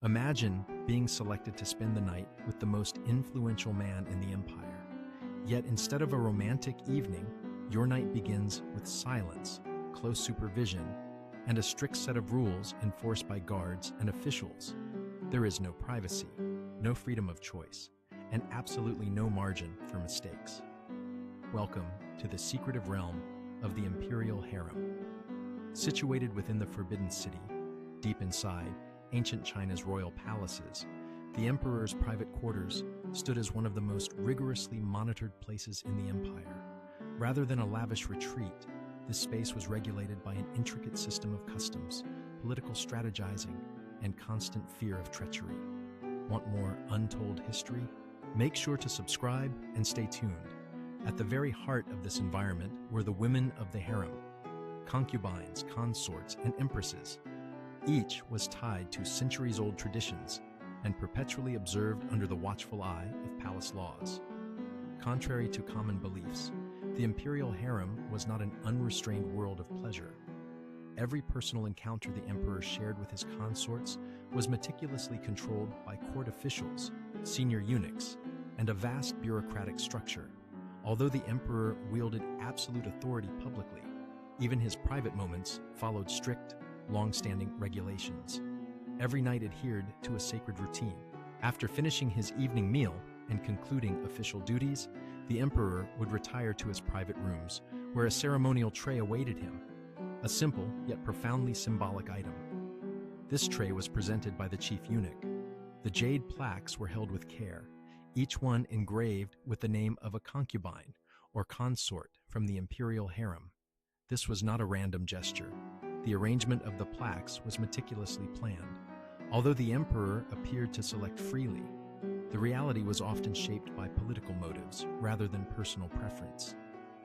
Imagine being selected to spend the night with the most influential man in the empire. Yet instead of a romantic evening, your night begins with silence, close supervision, and a strict set of rules enforced by guards and officials. There is no privacy, no freedom of choice, and absolutely no margin for mistakes. Welcome to the secretive realm of the Imperial Harem. Situated within the Forbidden City, deep inside ancient China's royal palaces, the emperor's private quarters stood as one of the most rigorously monitored places in the empire. Rather than a lavish retreat, this space was regulated by an intricate system of customs, political strategizing, and constant fear of treachery. Want more untold history? Make sure to subscribe and stay tuned. At the very heart of this environment were the women of the harem, concubines, consorts, and empresses. Each was tied to centuries-old traditions and perpetually observed under the watchful eye of palace laws. Contrary to common beliefs, the imperial harem was not an unrestrained world of pleasure. Every personal encounter the emperor shared with his consorts was meticulously controlled by court officials, senior eunuchs, and a vast bureaucratic structure. Although the emperor wielded absolute authority publicly, even his private moments followed strict, long-standing regulations. Every night adhered to a sacred routine. After finishing his evening meal and concluding official duties, the emperor would retire to his private rooms, where a ceremonial tray awaited him, a simple yet profoundly symbolic item. This tray was presented by the chief eunuch. The jade plaques were held with care, each one engraved with the name of a concubine or consort from the imperial harem. This was not a random gesture. The arrangement of the plaques was meticulously planned. Although the emperor appeared to select freely, the reality was often shaped by political motives rather than personal preference.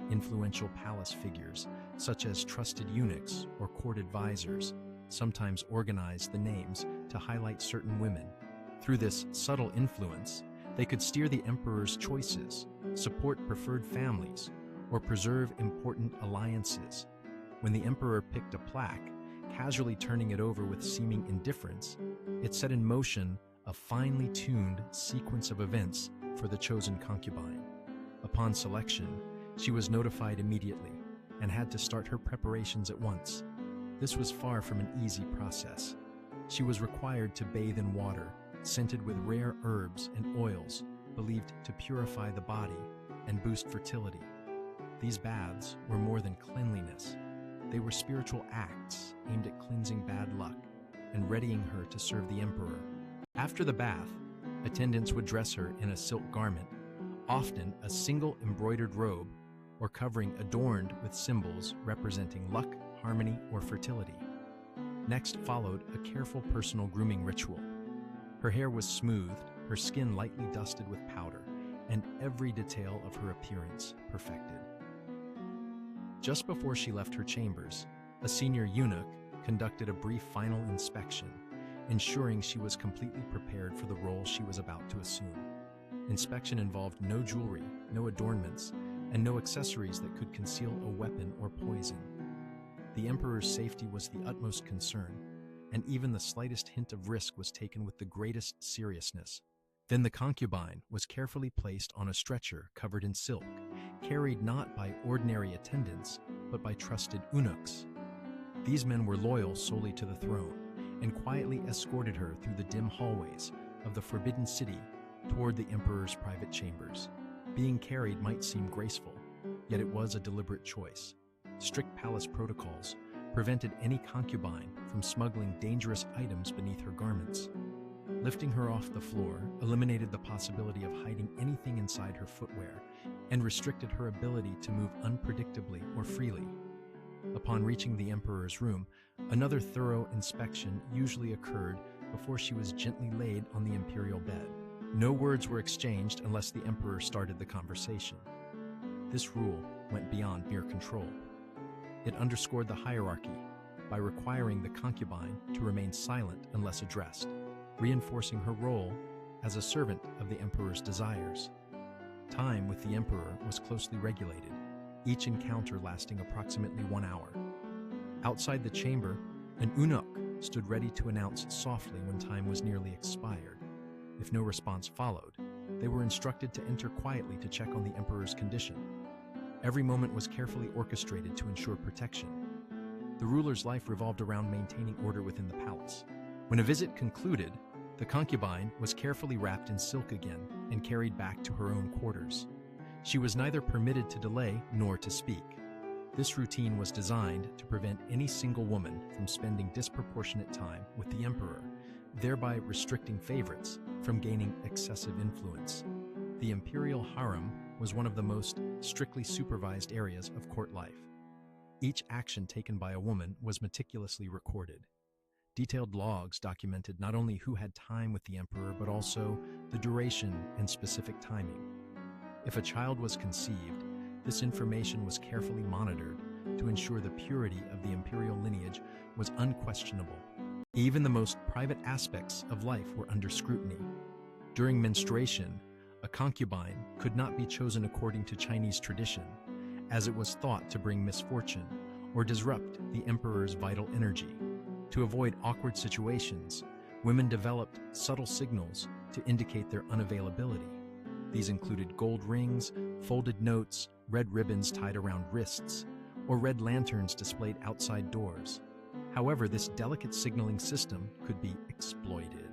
Influential palace figures, such as trusted eunuchs or court advisors, sometimes organized the names to highlight certain women. Through this subtle influence, they could steer the emperor's choices, support preferred families, or preserve important alliances. When the emperor picked a plaque, casually turning it over with seeming indifference, it set in motion a finely tuned sequence of events for the chosen concubine. Upon selection, she was notified immediately and had to start her preparations at once. This was far from an easy process. She was required to bathe in water, scented with rare herbs and oils, believed to purify the body and boost fertility. These baths were more than cleanliness. They were spiritual acts aimed at cleansing bad luck and readying her to serve the emperor. After the bath, attendants would dress her in a silk garment, often a single embroidered robe or covering adorned with symbols representing luck, harmony, or fertility. Next followed a careful personal grooming ritual. Her hair was smoothed, her skin lightly dusted with powder, and every detail of her appearance perfected. Just before she left her chambers, a senior eunuch conducted a brief final inspection, ensuring she was completely prepared for the role she was about to assume. Inspection involved no jewelry, no adornments, and no accessories that could conceal a weapon or poison. The emperor's safety was the utmost concern, and even the slightest hint of risk was taken with the greatest seriousness. Then the concubine was carefully placed on a stretcher covered in silk, carried not by ordinary attendants, but by trusted eunuchs. These men were loyal solely to the throne, and quietly escorted her through the dim hallways of the Forbidden City toward the emperor's private chambers. Being carried might seem graceful, yet it was a deliberate choice. Strict palace protocols prevented any concubine from smuggling dangerous items beneath her garments. Lifting her off the floor eliminated the possibility of hiding anything inside her footwear and restricted her ability to move unpredictably or freely. Upon reaching the emperor's room, another thorough inspection usually occurred before she was gently laid on the imperial bed. No words were exchanged unless the emperor started the conversation. This rule went beyond mere control. It underscored the hierarchy by requiring the concubine to remain silent unless addressed, reinforcing her role as a servant of the emperor's desires. Time with the emperor was closely regulated, each encounter lasting approximately 1 hour. Outside the chamber, an eunuch stood ready to announce softly when time was nearly expired. If no response followed, they were instructed to enter quietly to check on the emperor's condition. Every moment was carefully orchestrated to ensure protection. The ruler's life revolved around maintaining order within the palace. When a visit concluded, the concubine was carefully wrapped in silk again and carried back to her own quarters. She was neither permitted to delay nor to speak. This routine was designed to prevent any single woman from spending disproportionate time with the emperor, thereby restricting favorites from gaining excessive influence. The Imperial Harem was one of the most strictly supervised areas of court life. Each action taken by a woman was meticulously recorded. Detailed logs documented not only who had time with the emperor, but also the duration and specific timing. If a child was conceived, this information was carefully monitored to ensure the purity of the imperial lineage was unquestionable. Even the most private aspects of life were under scrutiny. During menstruation, a concubine could not be chosen according to Chinese tradition, as it was thought to bring misfortune or disrupt the emperor's vital energy. To avoid awkward situations, women developed subtle signals to indicate their unavailability. These included gold rings, folded notes, red ribbons tied around wrists, or red lanterns displayed outside doors. However, this delicate signaling system could be exploited.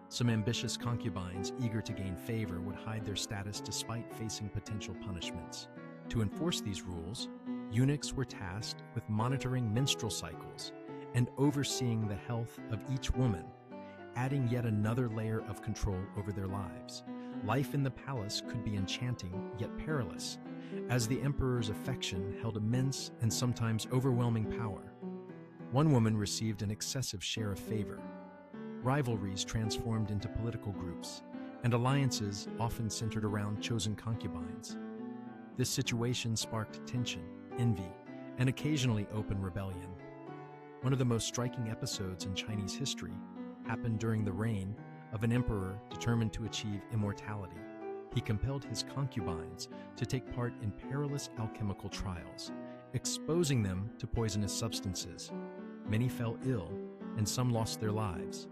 Some ambitious concubines eager to gain favor would hide their status despite facing potential punishments. To enforce these rules, eunuchs were tasked with monitoring menstrual cycles and overseeing the health of each woman, adding yet another layer of control over their lives. Life in the palace could be enchanting yet perilous, as the emperor's affection held immense and sometimes overwhelming power. One woman received an excessive share of favor. Rivalries transformed into political groups, and alliances often centered around chosen concubines. This situation sparked tension, envy, and occasionally open rebellion. One of the most striking episodes in Chinese history happened during the reign of an emperor determined to achieve immortality. He compelled his concubines to take part in perilous alchemical trials, exposing them to poisonous substances. Many fell ill, and some lost their lives.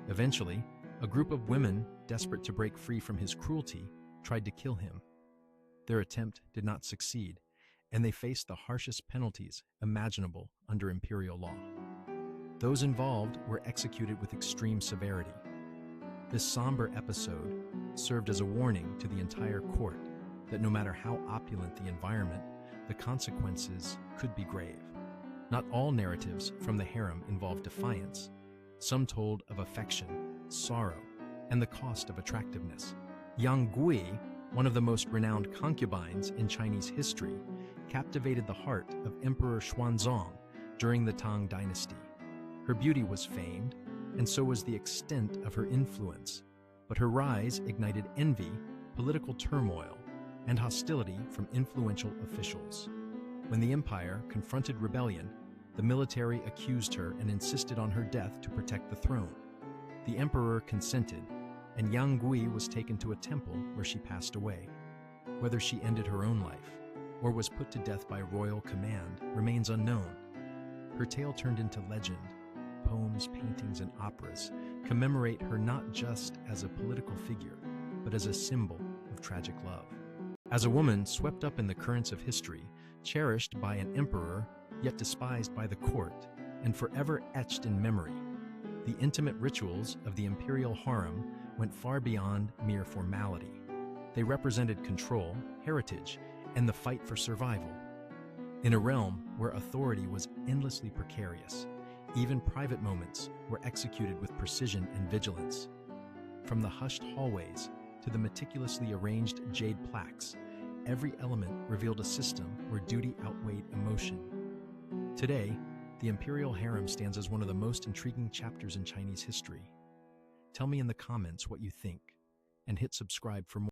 Eventually, a group of women, desperate to break free from his cruelty, tried to kill him. Their attempt did not succeed, and they faced the harshest penalties imaginable under imperial law. Those involved were executed with extreme severity. This somber episode served as a warning to the entire court that no matter how opulent the environment, the consequences could be grave. Not all narratives from the harem involved defiance. Some told of affection, sorrow, and the cost of attractiveness. Yang Gui, one of the most renowned concubines in Chinese history, captivated the heart of Emperor Xuanzong during the Tang Dynasty. Her beauty was famed, and so was the extent of her influence, but her rise ignited envy, political turmoil, and hostility from influential officials. When the empire confronted rebellion, the military accused her and insisted on her death to protect the throne. The emperor consented, and Yang Gui was taken to a temple where she passed away. Whether she ended her own life or was put to death by royal command remains unknown. Her tale turned into legend. Poems, paintings, and operas commemorate her not just as a political figure, but as a symbol of tragic love. As a woman swept up in the currents of history, cherished by an emperor, yet despised by the court, and forever etched in memory, the intimate rituals of the imperial harem went far beyond mere formality. They represented control, heritage, and the fight for survival. In a realm where authority was endlessly precarious, even private moments were executed with precision and vigilance. From the hushed hallways to the meticulously arranged jade plaques, every element revealed a system where duty outweighed emotion. Today, the Imperial Harem stands as one of the most intriguing chapters in Chinese history. Tell me in the comments what you think, and hit subscribe for more.